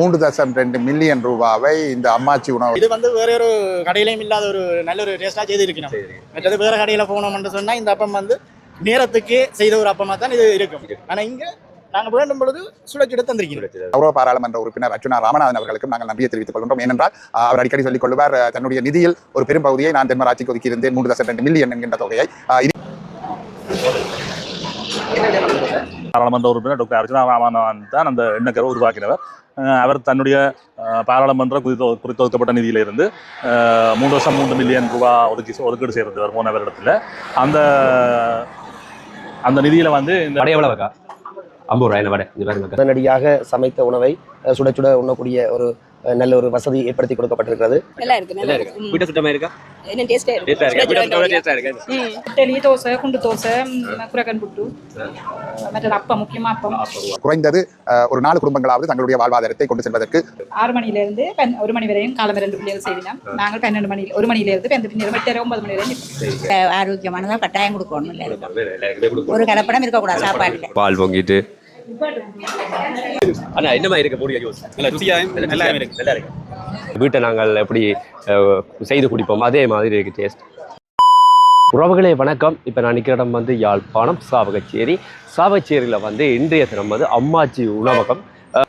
3.2 million ரூபாவை இந்த அம்மாச்சி உணவு இது வேற ஒரு கடையிலையும் இல்லாத ஒரு நல்ல ஒரு டேஸ்டா செய்திருக்கணும். மற்றது வேற கடையில போனோம்னு சொன்னா இந்த அப்பம் நேரத்துக்கு செய்த ஒரு அப்பமா தான் இது இருக்கும். ஆனா இங்க நாங்கள் வேண்டும் பொழுது சுழற்சிட தந்திருக்கிறோம். கௌரவ பாராளுமன்ற உறுப்பினர் அர்ச்சுனா ராமநாதன் அவர்களுக்கும் நாங்கள் நன்றியை தெரிவித்துக் கொள்கின்றோம். ஏனென்றால் அவர் அடிக்கடி சொல்லிக் கொள்வார், தன்னுடைய நிதியில் ஒரு பெரும் பகுதியை நான் தென்மராட்சிக்கு ஒதுக்கி இருந்தேன் 3.2 மில்லியன் என்கின்ற தொகையை. பாராளுமன்ற உறுப்பினர் டாக்டர் அர்ச்சுனா ராமநாதன் தான் அந்த எண்ணக்கரை உருவாக்கினவர். அவர் தன்னுடைய பாராளுமன்ற குறித்து ஒதுக்கப்பட்ட நிதியிலிருந்து 3 வருஷம் 3 மில்லியன் ரூபாய் ஒதுக்கீடு செய்கிறது போன வருடத்தில். அந்த நிதியில இந்த எவ்வளவு 50 ரூபாய் வடை உடனடியாக சமைத்த உணவை சுட சுட உண்ணக்கூடிய ஒரு நல்ல ஒரு வசதி ஏற்படுத்தி கொடுக்கப்பட்டிருக்கிறது. குறைந்தது ஒரு 4 குடும்பங்களாவது தங்களுடைய வாழ்வாதாரத்தை கொண்டு செல்வதற்கு 6 மணியிலிருந்து 1 மணி வரையும் காலம் 2 பிள்ளைகள் செய்வினோம். நாங்கள் 12 மணி 1 மணியிலிருந்து 9 மணி வரையும் ஆரோக்கியமானதா கட்டாயம் கொடுக்கணும். ஒரு கலப்படம் இருக்கக்கூடாது சாப்பாடுல. பால் பொங்கிட்டு வீட்டை நாங்கள் எப்படி செய்து குடிப்போம் அதே மாதிரி இருக்கு டேஸ்ட். உறவுகளே வணக்கம். இப்போ நான் நிற்கிற இடம் யாழ்ப்பாணம் சாவகச்சேரியில் இன்றைய தினம் அம்மாச்சி உணவகம்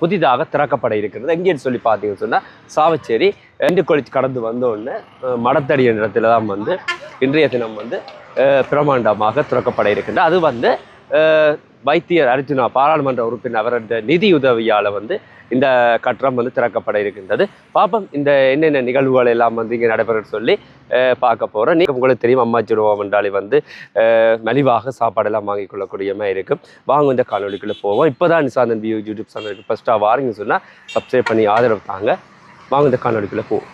புதிதாக திறக்கப்பட இருக்கிறது. எங்கேன்னு சொல்லி பார்த்தீங்கன்னு சொன்னால் சாவச்சேரி 2 கொலிச்சு கடந்து வந்தோடனே மடத்தடி என்ற இடத்துல தான் இன்றைய தினம் பிரமாண்டமாக திறக்கப்பட இருக்கின்றது. அது வைத்தியர் அர்ச்சுனா பாராளுமன்ற உறுப்பினர் அவருடைய நிதி உதவியால் இந்த கட்டடம் திறக்கப்பட இருக்கின்றது. பாப்பம் இந்த என்னென்ன நிகழ்வுகள் எல்லாம் இங்கே நடைபெற சொல்லி பார்க்க போகிறோம். நீங்கள் உங்களுக்கு தெரியும் அம்மாச்சி உணவகம் என்றாலே மலிவாக சாப்பாடெல்லாம் வாங்கிக் கொள்ளக்கூடியமா இருக்கும். வாங்க இந்த காணொலிக்குள்ளே போவோம். இப்போ தான் நிசாந்தன் வியூ யூடியூப் சேனலுக்கு ஃபஸ்ட்டாக வாருங்கன்னு சொன்னால் சப்ஸ்கிரைப் பண்ணி ஆதரவு தாங்க. வாங்க இந்த காணொலிக்குள்ளே போவோம்.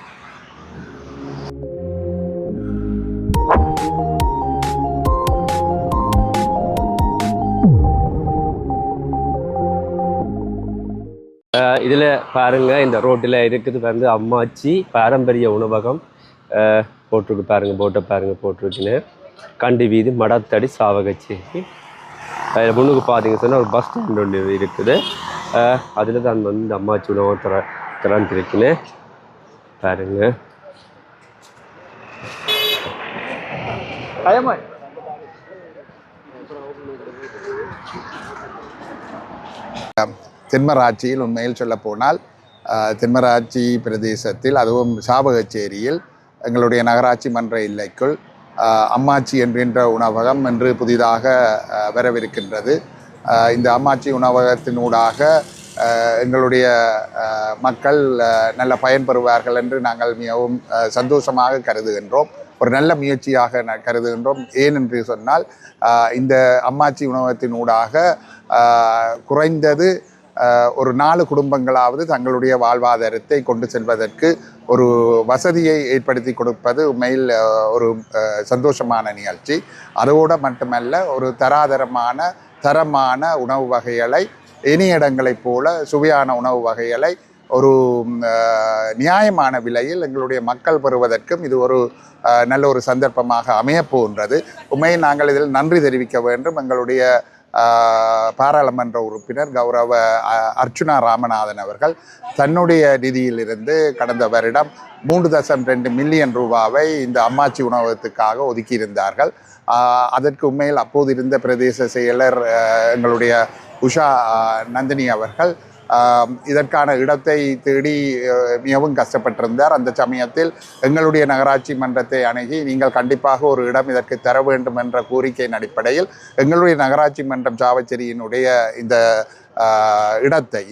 இதில் பாருங்கள், இந்த ரோட்டில் இருக்குது அம்மாச்சி பாரம்பரிய உணவகம் போட்டிருக்கு. பாருங்கள் போட்டிருக்குன்னு கண்டி வீதி மடத்தடி சாவகச்சேரி. அதில் முன்னுக்கு பார்த்தீங்க சொன்னால் ஒரு பஸ் ஸ்டாண்ட் ஒன்று இருக்குது. அதில் தான் இந்த அம்மாச்சி உணவகம் திறந்துருக்குன்னு பாருங்கள். தென்மராட்சியில் உண்மையில் சொல்ல போனால் தென்மராட்சி பிரதேசத்தில் அதுவும் சாவகச்சேரியில் எங்களுடைய நகராட்சி மன்ற எல்லைக்குள் அம்மாச்சி என்கின்ற உணவகம் என்று புதிதாக வரவிருக்கின்றது. இந்த அம்மாச்சி உணவகத்தினூடாக எங்களுடைய மக்கள் நல்ல பயன்பெறுவார்கள் என்று நாங்கள் மிகவும் சந்தோஷமாக கருதுகின்றோம். ஒரு நல்ல முயற்சியாக கருதுகின்றோம். ஏனென்று சொன்னால் இந்த அம்மாச்சி உணவகத்தினூடாக குறைந்தது ஒரு 4 குடும்பங்களாவது தங்களுடைய வாழ்வாதாரத்தை கொண்டு செல்வதற்கு ஒரு வசதியை ஏற்படுத்தி கொடுப்பது உண்மையில் ஒரு சந்தோஷமான நிகழ்ச்சி. அதோடு மட்டுமல்ல, ஒரு தரமான உணவு வகைகளை இனிய இடங்களைப் போல சுவையான உணவு வகைகளை ஒரு நியாயமான விலையில் எங்களுடைய மக்கள் பெறுவதற்கும் இது ஒரு நல்ல ஒரு சந்தர்ப்பமாக அமையப்போகின்றது. உண்மையை நாங்கள் இதில் நன்றி தெரிவிக்க வேண்டும். எங்களுடைய பாராளுமன்ற உறுப்பினர் கௌரவ அர்ச்சுனா ராமநாதன் அவர்கள் தன்னுடைய நிதியிலிருந்து கடந்த வருடம் 3.2 மில்லியன் ரூபாவை இந்த அம்மாச்சி உணவகத்துக்காக ஒதுக்கியிருந்தார்கள். அதற்கு உண்மையில் அப்போது இருந்த பிரதேச செயலர் எங்களுடைய உஷா நந்தினி அவர்கள் இதற்கான இடத்தை தேடி மிகவும் கஷ்டப்பட்டிருந்தார். அந்த சமயத்தில் எங்களுடைய நகராட்சி மன்றத்தை அணுகி நீங்கள் கண்டிப்பாக ஒரு இடம் இதற்கு தர வேண்டும் என்ற கோரிக்கையின் அடிப்படையில் எங்களுடைய நகராட்சி மன்றம் சாவச்சேரியினுடைய இந்த இடத்தை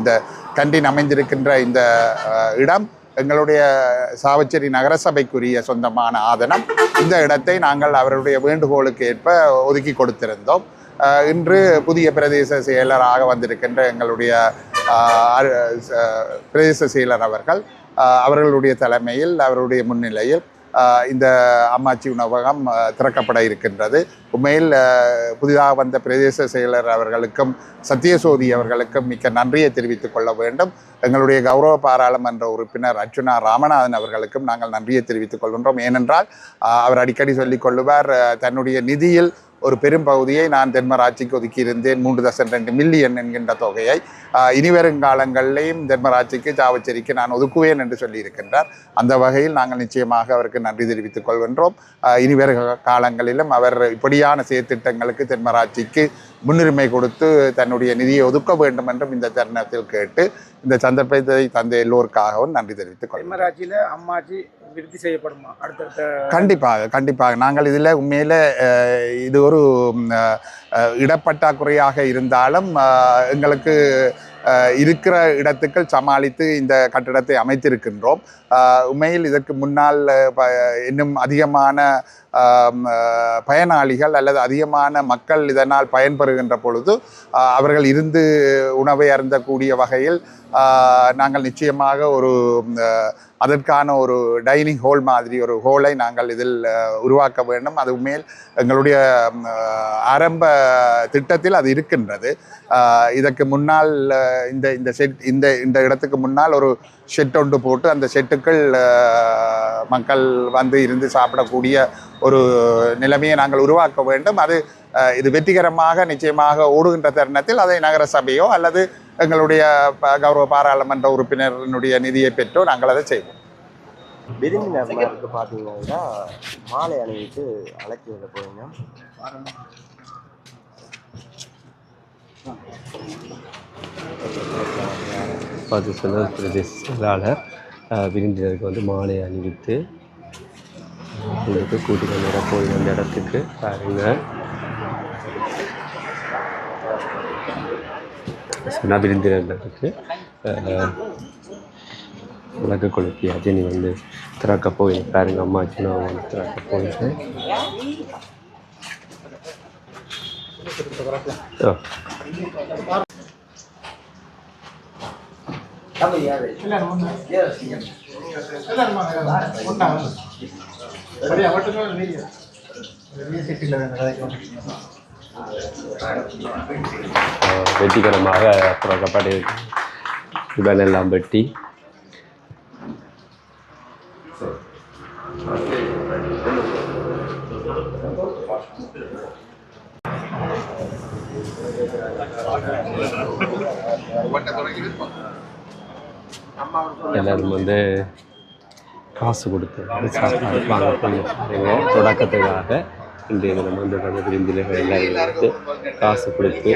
இந்த கண்டின் அமைந்திருக்கின்ற இந்த இடம் எங்களுடைய சாவச்சேரி நகரசபைக்குரிய சொந்தமான ஆதனம். இந்த இடத்தை நாங்கள் அவருடைய வேண்டுகோளுக்கு ஏற்ப ஒதுக்கி கொடுத்திருந்தோம். இன்று புதிய பிரதேச செயலராக வந்திருக்கின்ற எங்களுடைய பிரதேச செயலர் அவர்களுடைய தலைமையில் அவருடைய முன்னிலையில் இந்த அம்மாச்சி உணவகம் திறக்கப்பட இருக்கின்றது. உண்மையில் புதிதாக வந்த பிரதேச செயலர் அவர்களுக்கும் சத்தியசோதி அவர்களுக்கும் மிக்க நன்றியை தெரிவித்துக் கொள்ள வேண்டும். எங்களுடைய கௌரவ பாராளுமன்ற உறுப்பினர் அர்ச்சுனா ராமநாதன் அவர்களுக்கும் நாங்கள் நன்றியை தெரிவித்துக் கொள்கின்றோம். ஏனென்றால் அவர் அடிக்கடி சொல்லிக் கொள்ளுவார், தன்னுடைய நிதியில் ஒரு பெரும் பகுதியை நான் தென்மராட்சிக்கு ஒதுக்கியிருந்தேன் 3.2 மில்லியன் என்கின்ற தொகையை. இனிவரும் காலங்களிலேயும் தென்மராட்சிக்கு சாவச்சேரிக்கு நான் ஒதுக்குவேன் என்று சொல்லியிருக்கின்றார். அந்த வகையில் நாங்கள் நிச்சயமாக அவருக்கு நன்றி தெரிவித்துக் கொள்கின்றோம். இனிவரும் காலங்களிலும் அவர் இப்படியான செயற்திட்டங்களுக்கு தென்மராட்சிக்கு முன்னுரிமை கொடுத்து தன்னுடைய நிதியை ஒதுக்க வேண்டும் என்றும் இந்த தருணத்தில் கேட்டு இந்த சந்தர்ப்பத்தை தந்த எல்லோருக்காகவும் நன்றி தெரிவித்துக் கொள்கிறேன். அம்மாச்சி விருத்தி செய்யப்படுமா அடுத்தடுத்த? கண்டிப்பாக நாங்கள் இதில் உண்மையில் இது ஒரு இடப்பற்றாக்குறையாக இருந்தாலும் எங்களுக்கு இருக்கிற இடத்துக்கள் சமாளித்து இந்த கட்டிடத்தை அமைத்திருக்கின்றோம். உண்மையில் இதற்கு முன்னால் இன்னும் அதிகமான பயனாளிகள் அல்லது அதிகமான மக்கள் இதனால் பயன்பெறுகின்ற பொழுது அவர்கள் இருந்து உணவை அருந்தக்கூடிய வகையில் நாங்கள் நிச்சயமாக ஒரு அதற்கான ஒரு டைனிங் ஹோல் மாதிரி ஒரு ஹோலை நாங்கள் இதில் உருவாக்க வேண்டும். அது உண்மையில் எங்களுடைய ஆரம்ப திட்டத்தில் அது இருக்கின்றது. இதற்கு முன்னால் இந்த ஷெட் இந்த இடத்துக்கு முன்னால் ஒரு ஷெட் ஒன்று போட்டு அந்த ஷெட்டுக்குள் மக்கள் வந்து இருந்து சாப்பிடக்கூடிய ஒரு நிலைமையை நாங்கள் உருவாக்க வேண்டும். அது இது வெற்றிகரமாக நிச்சயமாக ஓடுகின்ற தருணத்தில் அதை நகர சபையோ அல்லது எங்களுடைய கௌரவ பாராளுமன்ற உறுப்பினரினுடைய நிதியை பெற்றோ நாங்கள் அதை செய்வோம். விருந்தினர்களுக்கு பார்த்தீங்கன்னா மாலை அணிவித்து அழைச்சி வர போறீங்க. பிரதேச செயலாளர் விருந்தினருக்கு வந்து மாலை அணிவித்து உங்களுக்கு கூட்டிட்டு வர போய் அந்த இடத்துக்கு பாருங்க. விருந்தினர்களுக்கு விளக்கு கொளுத்தியாச்சு. நீ வந்து திறக்க போய் பாருங்க. அம்மாச்சு நான் வந்து திறக்க போயிட்டேன். வெற்றிகரமாக புறக்கப்பட்டு உடனெல்லாம் வெட்டி எல்லாரும் வந்து காசு கொடுத்து சாப்பாடு வாங்க போயிருக்காங்க. தொடக்கத்துக்காக இன்றைய தினம் வந்து அந்த விருந்தினர்கள் எல்லாரும் வந்து காசு கொடுத்து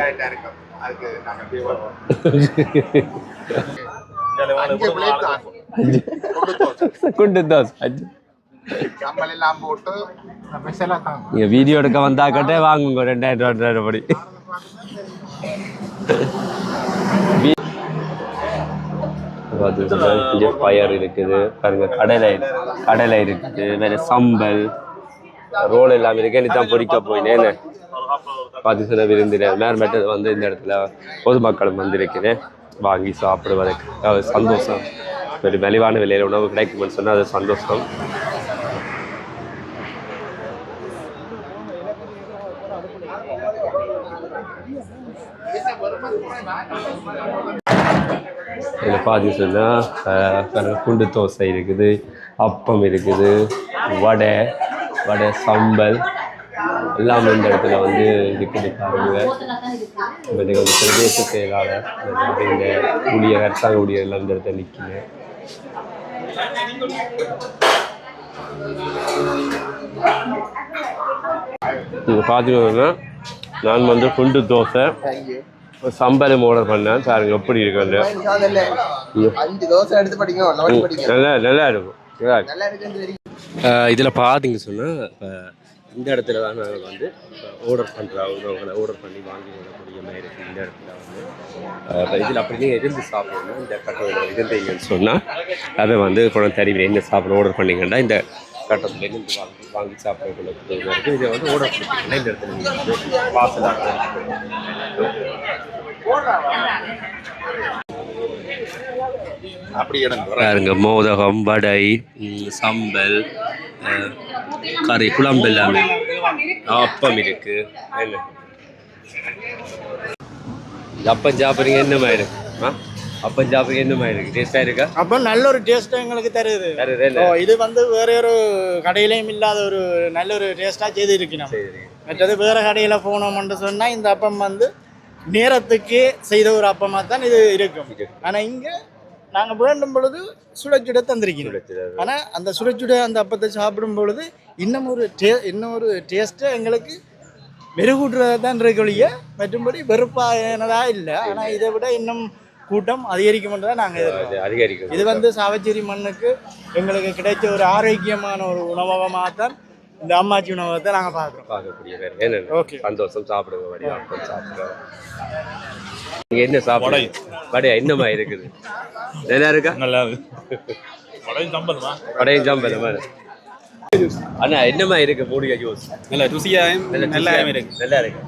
குண்டு தோசை நீங்க வீடியோ எடுக்க வந்தாக்கட்டே வாங்குங்க 2000 படி. பயர் இருக்குது பாருங்க, கடலை இருக்குது, வேற சம்பல் ரோல் எல்லாம் இருக்கு. தான் பொறிக்க போயினேன்னு பார்த்து சில விருந்தினர் மேற்பட்டது வந்து இந்த இடத்துல பொதுமக்களும் வந்திருக்கிறேன் வாங்கி சாப்பிடுவதற்கு சந்தோஷம். ஒரு மலிவான விலையில் உணவு கிடைக்கும்னு சொன்னால் அது சந்தோஷம். இதில் பார்த்து சொன்னால் குண்டு தோசை இருக்குது, அப்பம் இருக்குது, வடை சம்பல் எல்லாம் இந்த இடத்துல வந்து இருக்குது. பாருங்க, இன்றைக்கு வந்து பிரதேச செயலாளர் இந்த ஊழியர் அரசாங்க ஊழியர் எல்லாம் இந்த இடத்துல நிற்கிறேன். நீங்கள் பார்த்தீங்கன்னா நான் வந்து குண்டு தோசை சம்பளம் ஆர்டர் பண்ணேன். பாருங்க எப்படி இருக்கு. நல்லா இருக்கும். இதில் பார்த்தீங்க சொன்னால் இந்த இடத்துல தான் நாங்கள் வந்து ஆர்டர் பண்ணுற உணவுகளை ஆர்டர் பண்ணி வாங்கி வரக்கூடிய மாதிரி இருக்குது. இந்த இடத்துல வந்து இதில் அப்படியே இருந்து சாப்பிடணும். இந்த கட்டத்தில் இருந்தீங்கன்னு சொன்னால் அதை வந்து குழந்தை தருவியில் என்ன சாப்பிட ஆர்டர் பண்ணிங்கன்னா இந்த கட்டத்தில் இருந்து வாங்கி சாப்பிடக்கூடிய இருக்குது. இதை வந்து ஆர்டர் பண்ணிங்கன்னா இந்த இடத்துல நீங்கள் வந்து வாசலாக பாருங்க, மோதகம், வடை, சம்பல், கறி, குழம்பு எல்லாமே, அப்பம் இருக்கு. என்ன அப்பம் சாப்பிட்றீங்க? என்ன மாதிரி இருக்கு? அப்பம் சாப்பிட்றீங்க? என்ன மாதிரி இருக்கு? டேஸ்டா இருக்கா? அப்போ நல்ல ஒரு டேஸ்ட் எங்களுக்கு தருது. இது வந்து வேற ஒரு கடையிலையும் இல்லாத ஒரு நல்ல ஒரு டேஸ்டா செய்து இருக்கணும். மற்றது வேறு கடையில் போனோம்னு சொன்னால் இந்த அப்பம் வந்து நேரத்துக்கு செய்த ஒரு அப்பமாக தான் இது இருக்கும். ஆனால் இங்கே நாங்கள் வேண்டும் பொழுது சுடச்சுட தந்திருக்கிறோம். ஆனால் அந்த சுடச்சுட அந்த அப்பத்தை சாப்பிடும் பொழுது இன்னும் ஒரு டேஸ்ட்டை எங்களுக்கு மெருகூட்டுறது தான் இருக்கொழிய மற்றும்படி வெறுப்பானதா இல்லை. ஆனால் இதை விட இன்னும் கூட்டம் அதிகரிக்கும் தான் நாங்கள் அதிகரிக்கும். இது வந்து சாவச்சேரி மண்ணுக்கு எங்களுக்கு கிடைச்ச ஒரு ஆரோக்கியமான ஒரு உணவகமாக தான் இந்த அம்மாச்சி உணவகத்தை நாங்கள் பார்க்கக்கூடிய. ஓகே, சந்தோஷம். சாப்பிடுங்க, வடிவா சாப்பிடுங்க. நீங்க என்ன சாப்பிட வடையா என்னமா இருக்குது? நல்லா இருக்கா? நல்லா இருக்கு. வடையும் சாம்பல் மாதிரி. அண்ணா என்னமா இருக்கு மூலிகை ஜூஸ்? நல்ல ருசியாயும் நல்லா இருக்கு. நல்லா இருக்கு.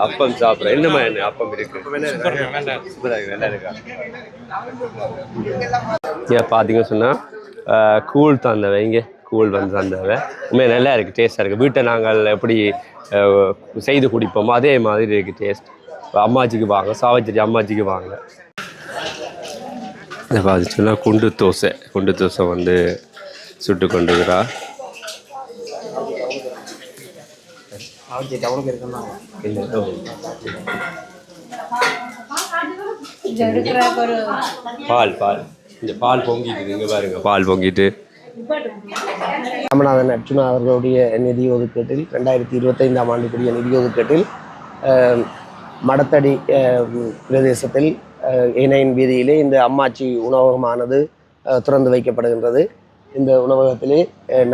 அப்பம் சாப்பிட்றேன். என்னமா என்ன அப்பம் இருக்கு? நல்லா இருக்கா? பார்த்தீங்கன்னு சொன்னால் கூழ் தந்தவை, இங்கே கூழ் வந்து தந்தவை உண்மையாக நல்லா இருக்குது, டேஸ்ட்டாக இருக்குது. வீட்டை நாங்கள் எப்படி செய்து குடிப்போமோ அதே மாதிரி இருக்குது டேஸ்ட். அம்மாச்சிக்கு வாங்க, சாவச்சேரி அம்மாச்சிக்கு வாங்க. இதை பார்த்து சொன்னால் குண்டு தோசை வந்து சுட்டு கொண்டுக்கிறா. பால் இந்த பால் பொங்கிட்டு இங்கே பாருங்க, பால் பொங்கிட்டு. ராமநாதன் அர்ச்சுனா அவர்களுடைய நிதி ஒதுக்கீட்டில் 2025ஆம் ஆண்டுக்குரிய நிதி ஒதுக்கீட்டில் மடத்தடி பிரதேசத்தில் இணையின் வீதியிலே இந்த அம்மாச்சி உணவகமானது திறந்து வைக்கப்படுகின்றது. இந்த உணவகத்திலே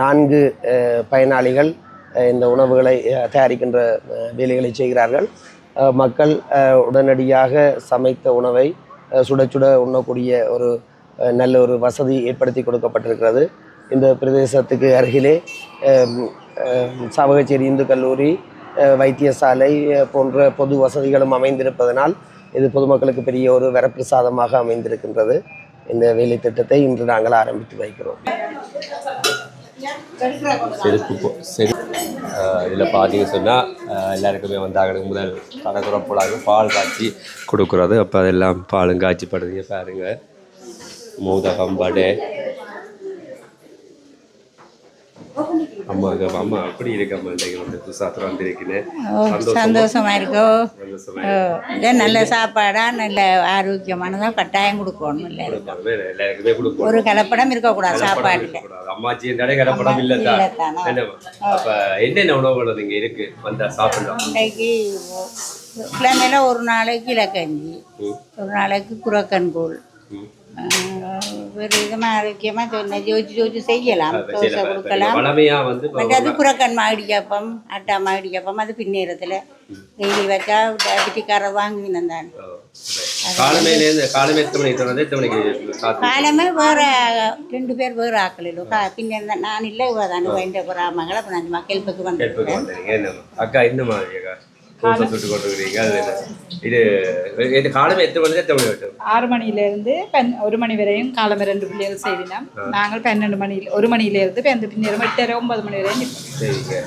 4 பயனாளிகள் இந்த உணவுகளை தயாரிக்கின்ற வேலைகளை செய்கிறார்கள். மக்கள் உடனடியாக சமைத்த உணவை சுட உண்ணக்கூடிய ஒரு நல்ல ஒரு வசதி ஏற்படுத்தி கொடுக்கப்பட்டிருக்கிறது. இந்த பிரதேசத்துக்கு அருகிலே சாவகச்சேரி இந்து கல்லூரி, வைத்தியசாலை போன்ற பொது வசதிகளும் அமைந்திருப்பதனால் இது பொதுமக்களுக்கு பெரிய ஒரு வரப்பிரசாதமாக அமைந்திருக்கின்றது. இந்த வேலை திட்டத்தை இன்று நாங்கள் ஆரம்பித்து வைக்கிறோம். சரி, இதில் பார்த்தீங்க சொன்னால் எல்லாருக்குமே வந்தாங்க முதல் கடற்கரை போலாங்க பால் காய்ச்சி கொடுக்குறது. அப்போ அதெல்லாம் பாலும் காய்ச்சிப்படுதுங்க பாருங்க. மோதகம், வடை. அம்மா அப்படி இருக்கு. அம்மா வந்து புதுசாக வந்திருக்குன்னு சந்தோஷமா இருக்கோ. இதே நல்ல சாப்பாடா நல்ல ஆரோக்கியமானதா கட்டாயம் கொடுக்கணும். இல்லை எல்லாருக்குமே கொடுக்கணும். ஒரு கலப்படம் இருக்கக்கூடாது சாப்பாடுல. அம்மாச்சி என்றாலே கலப்படம் இல்லைதான். அப்ப என்னென்ன உணவுகள் இங்க இருக்கு வந்தா சாப்பிடலாம்? இன்றைக்கு கிழமையில ஒரு நாளைக்கு இலக்கஞ்சி, ஒரு நாளைக்கு குரக்கன் கூழ், ஒரு விதமாக ஆரோக்கியமாக ஜோதிச்சு செய்யலாம். தோசை கொடுக்கலாம். மற்றது குரக்கன் மாடிக்கப்பம், அட்டா மாடிக்கப்பம், அது பின்னேரத்தில் டெய்லி வச்சா வீட்டுக்காரர் வாங்கினேன் தான். காலமே வேற 2 பேர் வேறு ஆக்களில் பின்ன நான் இல்லை தான் வேண்ட போறாமங்கள. அப்போ நான் மக்களுக்கு வந்தேன். அக்கா இந்த மாதிரி சுட்டு கொண்டுக்கிறீங்க. இது காலமே எத்தனை மணி 6 மணியிலிருந்து 1 மணி வரையும் காலமே 2 பிள்ளைகள் செய்வினோம். நாங்கள் 12 மணியில் 1 மணியிலிருந்து 8:30 9 மணி வரையும். சரிங்க.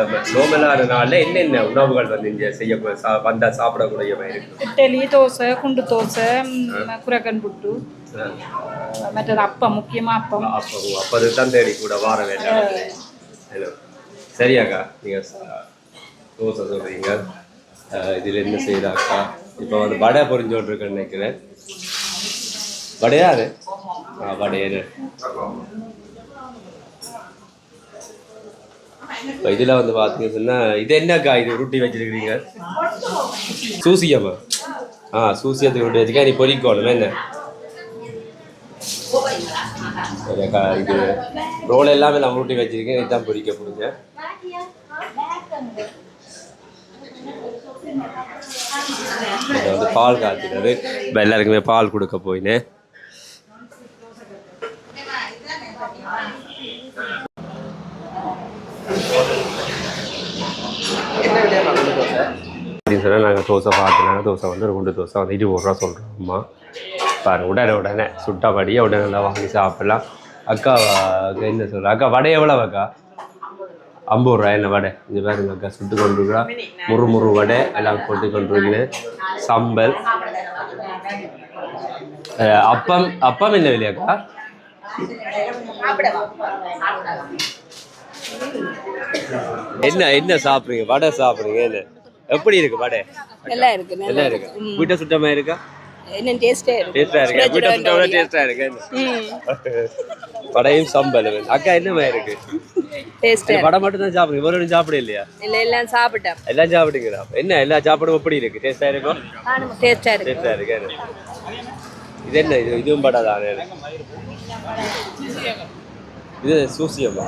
இப்போ நோம்பலான நாளில் என்னென்ன உணவுகள் வந்து இங்கே செய்ய வந்தால் சாப்பிடக்கூடிய மாதிரி இருக்கு? இட்லி, தோசை, குண்டு தோசை, குரக்கன் புட்டு, மற்றது அப்பம், முக்கியமாக அப்பம். அப்போ தான் தேடி கூட வார வேண்டாம். ஹலோ, சரியாக்கா. நீங்கள் தோசை சொல்கிறீங்க, இதில் என்ன செய்கிறாக்கா? இப்போ வந்து வடை பொரிஞ்சோட்டு இருக்குன்னு நினைக்கிறேன். வடையா அது? வடையா. இப்போ இதில் வந்து பார்த்தீங்க சொன்னால் இது என்னக்கா? இது உருட்டி வச்சுருக்கிறீங்க சூசியம்மா? சூசியத்தை உருட்டி வச்சுக்கா. நீ பொரிக்கணும் என்ன? சரியாக்கா. இது ரோல் எல்லாமே நான் உருட்டி வச்சுருக்கேன். இதுதான் பொரிக்க போடுங்க. இதை வந்து பால் காய்ச்சினது. இப்போ எல்லாருக்குமே பால் கொடுக்க போயினேன். அப்படின்னு சொன்னால் நாங்கள் தோசை பார்த்துனாங்க. தோசை வந்து 2 தோசை வந்து 20 ரூபா சொல்கிறோம். அம்மா பாருங்க, உடனே சுட்டாப்படியே உடனே நல்லா வாங்கி சாப்பிடலாம். அக்கா என்ன சொல்கிறேன்? அக்கா வடை எவ்வளோ அக்கா? 50 ரூபா. என்ன வடை இங்கே பாருங்க அக்கா சுட்டு கொண்டுருக்குறா. முறு வடை எல்லாம் போட்டு கொண்டுருக்கேன். சம்பல், அப்பம் என்ன விலையாக்கா? என்ன சாப்பிடுறீங்க? வடை சாப்பிடுறீங்க. என்ன எப்படி இருக்கு வடை? நல்லா இருக்கு நல்லா இருக்கு. வீட்டை சுத்தமா இருக்கா? என்ன டேஸ்டா இருக்கு. டேஸ்டா இருக்கு. வீட்டை சுத்தமா டேஸ்டா இருக்கு. வடையும் சம்பல். அக்கா என்னமா இருக்கு? டேஸ்டா. வடை மட்டும் தான் சாப்பிடுறீங்க. வேற ஒன்றும் சாப்பிட இல்லையா? இல்ல எல்லாம் சாப்பிட்டேன். எல்லாம் சாப்பிட்டீங்களா? என்ன எல்லா சாப்பாடும் எப்படி இருக்கு? டேஸ்டா இருக்கும். டேஸ்டா இருக்கு. டேஸ்டா இருக்கு. இது என்ன? இதுவும் படா தானே. இது சூசியம்மா.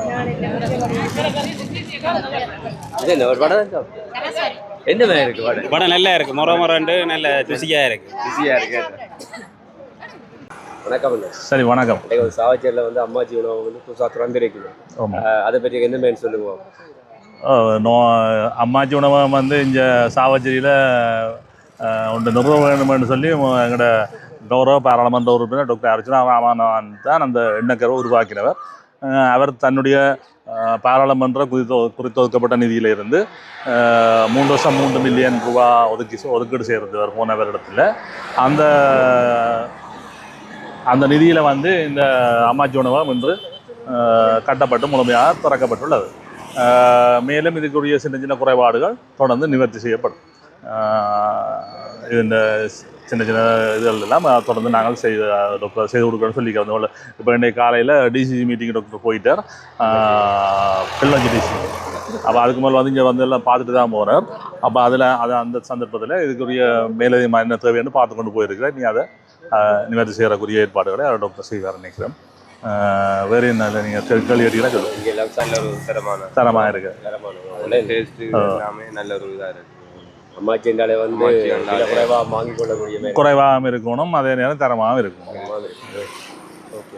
இது என்ன ஒரு வடை தான் சாப்பிட்டேன். என்னமா இருக்கு வடை? வடை நல்லா இருக்கு. மொரண்டு நல்ல ருசியா இருக்கு. ருசியா இருக்கு. வணக்கம். சரி, வணக்கம். சாவச்சேரியில் வந்து அம்மாச்சி உணவு வந்து புதுசாக திறந்திருக்குது. அதை பற்றி என்ன மேன் சொல்லுவோம். அம்மாச்சி உணவகம் வந்து இங்கே சாவச்சேரியில் ஒன்று நிறுவ வேணும்னு சொல்லி எங்களோட கௌரவ பாராளுமன்ற உறுப்பினர் டாக்டர் அர்ச்சனா ராமநாதன் தான் அந்த எண்ணக்கரை உருவாக்கினவர். அவர் தன்னுடைய பாராளுமன்ற குறித்தொதுக்கப்பட்ட நிதியிலிருந்து 3 வருஷம் 3 மில்லியன் ரூபா ஒதுக்கீடு செய்திருந்தவர் போன வருடத்தில். அந்த நிதியில் வந்து இந்த அம்மாச்சி உணவகம் இன்று கட்டப்பட்டு முழுமையாக திறக்கப்பட்டுள்ளது. மேலும் இதுக்குரிய சின்ன சின்ன குறைபாடுகள் தொடர்ந்து நிவர்த்தி செய்யப்படும். இந்த சின்ன சின்ன இதுகள் எல்லாம் தொடர்ந்து நாங்கள் டாக்டர் செய்து கொடுக்கணும்னு சொல்லிக்கிறோம். இப்போ இன்றைய காலையில் டிசிசி மீட்டிங் டாக்டர் போயிட்டார், கிளிநொச்சி டிசி. அப்போ அதுக்கு மேலே வந்து இங்கே வந்து எல்லாம் பார்த்துட்டு தான் போகிறார். அப்போ அந்த சந்தர்ப்பத்தில் இதுக்குரிய மேலதிகமாக என்ன தேவைன்னு பார்த்து கொண்டு போயிருக்கிறேன். நீ அதை நிவர்த்தி செய்யறக்கூடிய ஏற்பாடுகளை டாக்டர் செய்வார் நினைக்கிறேன். வேறு என்ன இல்லை, நீங்கள் கேள்வி கேட்டீங்கன்னா சொல்லுங்கள். தரமாக இருக்கு. நல்ல ஒரு இதாக இருக்கு. அம்மாச்சி என்றாலே வந்து குறைவாக வாங்கி கொள்ளக்கூடிய குறைவாகவும் இருக்கணும், அதே நேரம் தரமாகவும் இருக்கணும். ஓகே.